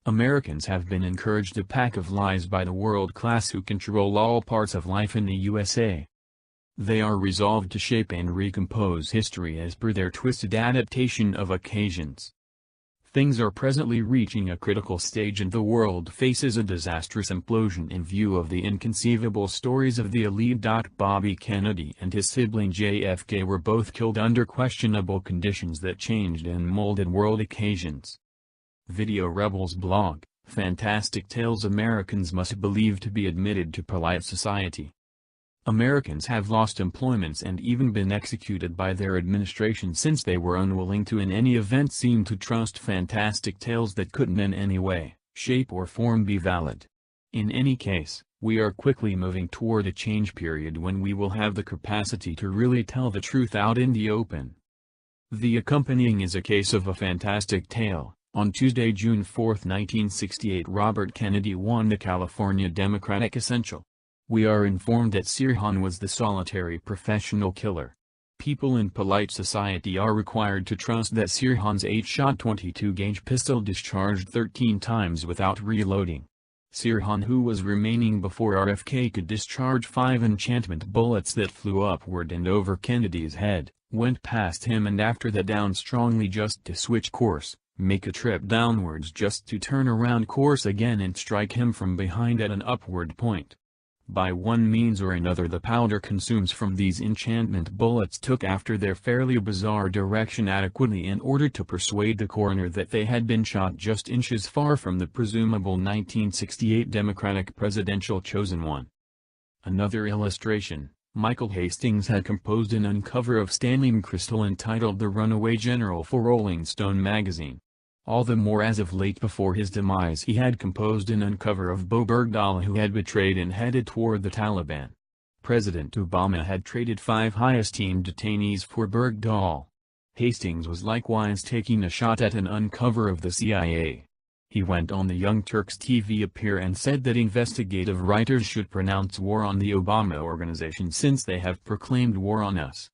Americans have been encouraged a pack of lies by the world class who control all parts of life in the USA. They are resolved to shape and recompose history as per their twisted adaptation of occasions. Things are presently reaching a critical stage and the world faces a disastrous implosion in view of the inconceivable stories of the elite. Bobby Kennedy and his sibling JFK were both killed under questionable conditions that changed and molded world occasions. Video Rebels blog, Fantastic Tales Americans must believe to be admitted to polite society. Americans have lost employments and even been executed by their administration since they were unwilling to in any event seem to trust fantastic tales that couldn't in any way, shape or form be valid. In any case, we are quickly moving toward a change period when we will have the capacity to really tell the truth out in the open. The accompanying is a case of a fantastic tale. On Tuesday, June 4, 1968, Robert Kennedy won the California Democratic Essential. We are informed that Sirhan was the solitary professional killer. People in polite society are required to trust that Sirhan's 8-shot 22-gauge pistol discharged 13 times without reloading. Sirhan, who was remaining before RFK could discharge 5 enchantment bullets that flew upward and over Kennedy's head, went past him and after that down strongly just to switch course, make a trip downwards just to turn around course again and strike him from behind at an upward point. By one means or another the powder consumes from these enchantment bullets took after their fairly bizarre direction adequately in order to persuade the coroner that they had been shot just inches far from the presumable 1968 Democratic presidential chosen one. Another illustration, Michael Hastings had composed an uncover of Stanley McChrystal entitled The Runaway General for Rolling Stone magazine. All the more as of late before his demise he had composed an uncover of Bo Bergdahl who had betrayed and headed toward the Taliban. President Obama had traded 5 high-esteemed detainees for Bergdahl. Hastings was likewise taking a shot at an uncover of the CIA. He went on the Young Turks TV appear and said that investigative writers should pronounce war on the Obama organization since they have proclaimed war on us.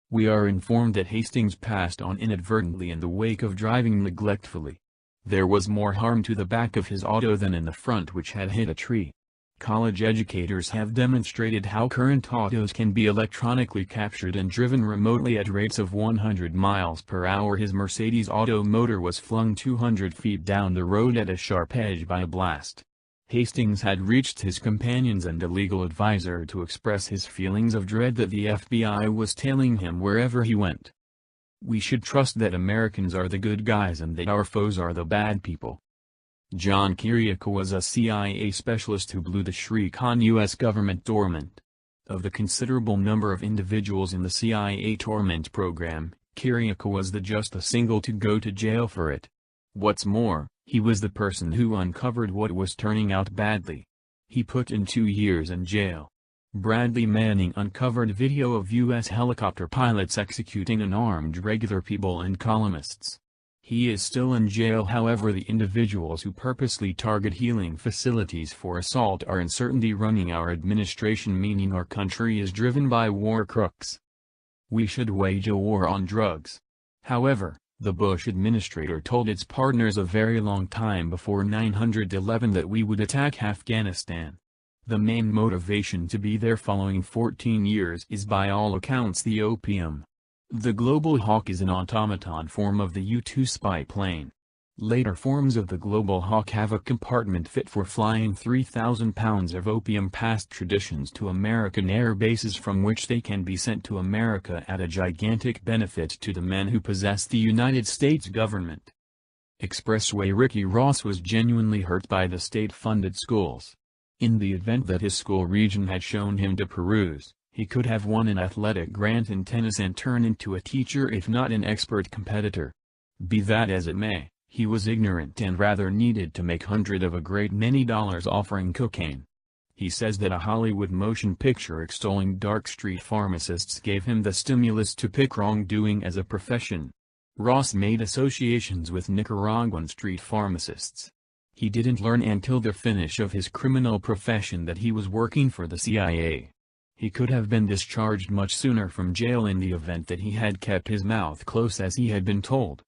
We are informed that Hastings passed on inadvertently in the wake of driving neglectfully. There was more harm to the back of his auto than in the front which had hit a tree. College educators have demonstrated how current autos can be electronically captured and driven remotely at rates of 100 miles per hour. His Mercedes auto motor was flung 200 feet down the road at a sharp edge by a blast. Hastings had reached his companions and a legal advisor to express his feelings of dread that the FBI was tailing him wherever he went. We should trust that Americans are the good guys and that our foes are the bad people. John Kiriakou was a CIA specialist who blew the shriek on U.S. government torment. Of the considerable number of individuals in the CIA torment program, Kiriakou was just the single to go to jail for it. What's more, he was the person who uncovered what was turning out badly. He put in 2 years in jail. Bradley Manning uncovered video of U.S. helicopter pilots executing unarmed regular people and columnists. He is still in jail. However, the individuals who purposely target healing facilities for assault are uncertainly running our administration, meaning our country is driven by war crooks. We should wage a war on drugs. However, the Bush administrator told its partners a very long time before 9/11 that we would attack Afghanistan. The main motivation to be there following 14 years is by all accounts the opium. The Global Hawk is an automaton form of the U-2 spy plane. Later forms of the Global Hawk have a compartment fit for flying 3,000 pounds of opium past traditions to American air bases from which they can be sent to America at a gigantic benefit to the men who possess the United States government. Expressway Ricky Ross was genuinely hurt by the state-funded schools. In the event that his school region had shown him to peruse, he could have won an athletic grant in tennis and turned into a teacher if not an expert competitor. Be that as it may, he was ignorant and rather needed to make hundreds of a great many dollars offering cocaine. He says that a Hollywood motion picture extolling dark street pharmacists gave him the stimulus to pick wrongdoing as a profession. Ross made associations with Nicaraguan street pharmacists. He didn't learn until the finish of his criminal profession that he was working for the CIA. He could have been discharged much sooner from jail in the event that he had kept his mouth closed as he had been told.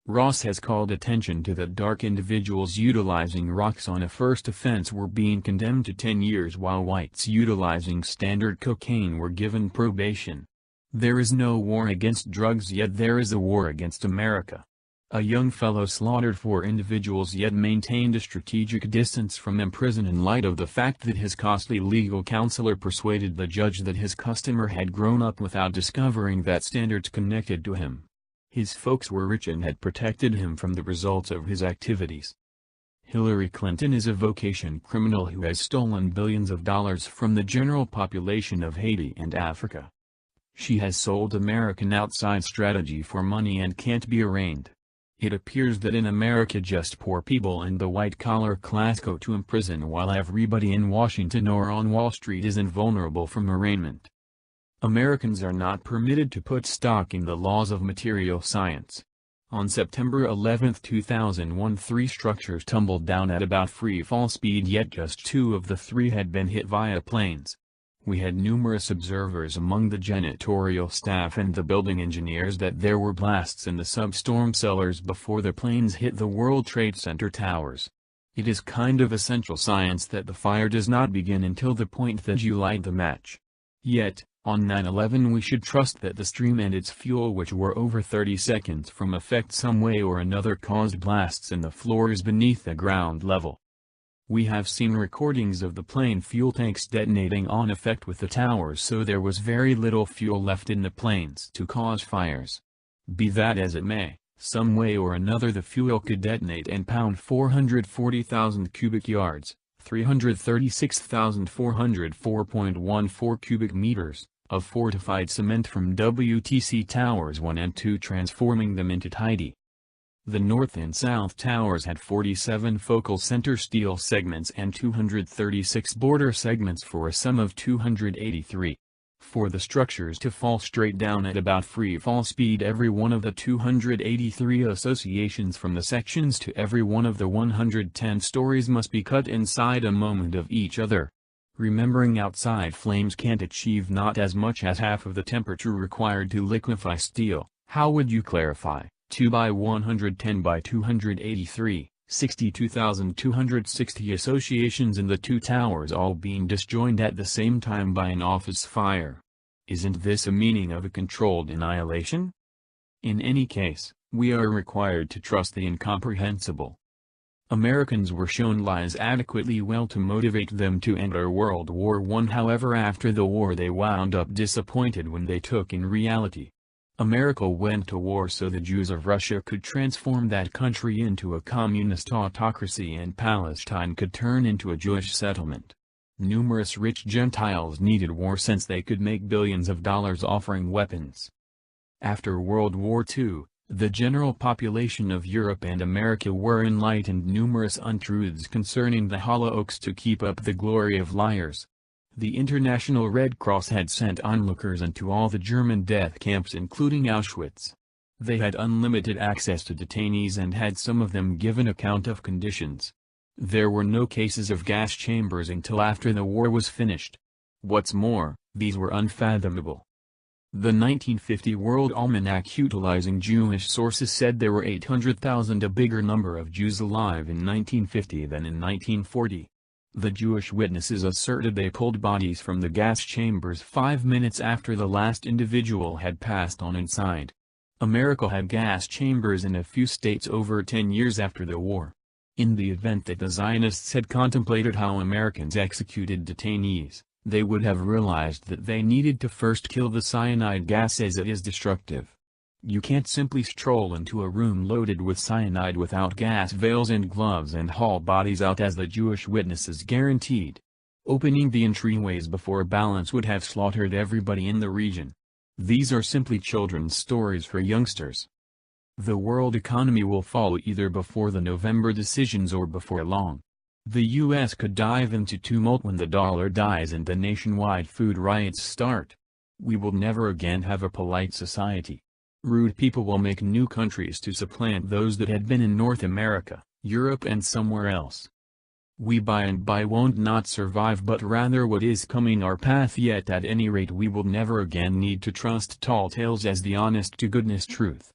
Ross has called attention to that dark individuals utilizing rocks on a first offense were being condemned to 10 years while whites utilizing standard cocaine were given probation. There is no war against drugs, yet there is a war against America. A young fellow slaughtered 4 individuals yet maintained a strategic distance from them prison in light of the fact that his costly legal counselor persuaded the judge that his customer had grown up without discovering that standards connected to him. His folks were rich and had protected him from the results of his activities. Hillary Clinton is a vocation criminal who has stolen billions of dollars from the general population of Haiti and Africa. She has sold American outside strategy for money and can't be arraigned. It appears that in America just poor people and the white-collar class go to prison while everybody in Washington or on Wall Street is invulnerable from arraignment. Americans are not permitted to put stock in the laws of material science. On September 11, 2001, 3 structures tumbled down at about free fall speed, yet just 2 of the 3 had been hit via planes. We had numerous observers among the janitorial staff and the building engineers that there were blasts in the substorm cellars before the planes hit the World Trade Center towers. It is kind of essential science that the fire does not begin until the point that you light the match. Yet, on 9/11 we should trust that the stream and its fuel, which were over 30 seconds from effect, some way or another caused blasts in the floors beneath the ground level. We have seen recordings of the plane fuel tanks detonating on effect with the towers, so there was very little fuel left in the planes to cause fires. Be that as it may, some way or another the fuel could detonate and pound 440,000 cubic yards, 336,404.14 cubic meters, of fortified cement from WTC Towers 1 and 2, transforming them into tidy. The north and south towers had 47 focal center steel segments and 236 border segments for a sum of 283. For the structures to fall straight down at about free fall speed, every one of the 283 associations from the sections to every one of the 110 stories must be cut inside a moment of each other. Remembering outside flames can't achieve not as much as half of the temperature required to liquefy steel, how would you clarify 2 by 110 by 283, 62,260 associations in the 2 towers all being disjoined at the same time by an office fire? Isn't this a meaning of a controlled annihilation? In any case, we are required to trust the incomprehensible. Americans were shown lies adequately well to motivate them to enter World War I. However, after the war they wound up disappointed when they took in reality. America went to war so the Jews of Russia could transform that country into a communist autocracy and Palestine could turn into a Jewish settlement. Numerous rich Gentiles needed war since they could make billions of dollars offering weapons. After World War II, the general population of Europe and America were enlightened numerous untruths concerning the Holocaust to keep up the glory of liars. The International Red Cross had sent onlookers into all the German death camps including Auschwitz. They had unlimited access to detainees and had some of them given account of conditions. There were no cases of gas chambers until after the war was finished. What's more, these were unfathomable. The 1950 World Almanac, utilizing Jewish sources, said there were 800,000, a bigger number of Jews alive in 1950 than in 1940. The Jewish witnesses asserted they pulled bodies from the gas chambers 5 minutes after the last individual had passed on inside. America had gas chambers in a few states over 10 years after the war. In the event that the Zionists had contemplated how Americans executed detainees, they would have realized that they needed to first kill the cyanide gas, as it is destructive. You can't simply stroll into a room loaded with cyanide without gas veils and gloves and haul bodies out as the Jewish witnesses guaranteed. Opening the entryways before balance would have slaughtered everybody in the region. These are simply children's stories for youngsters. The world economy will fall either before the November decisions or before long. The U.S. could dive into tumult when the dollar dies and the nationwide food riots start. We will never again have a polite society. Rude people will make new countries to supplant those that had been in North America, Europe and somewhere else. We by and by won't not survive, but rather what is coming our path, yet at any rate we will never again need to trust tall tales as the honest to goodness truth.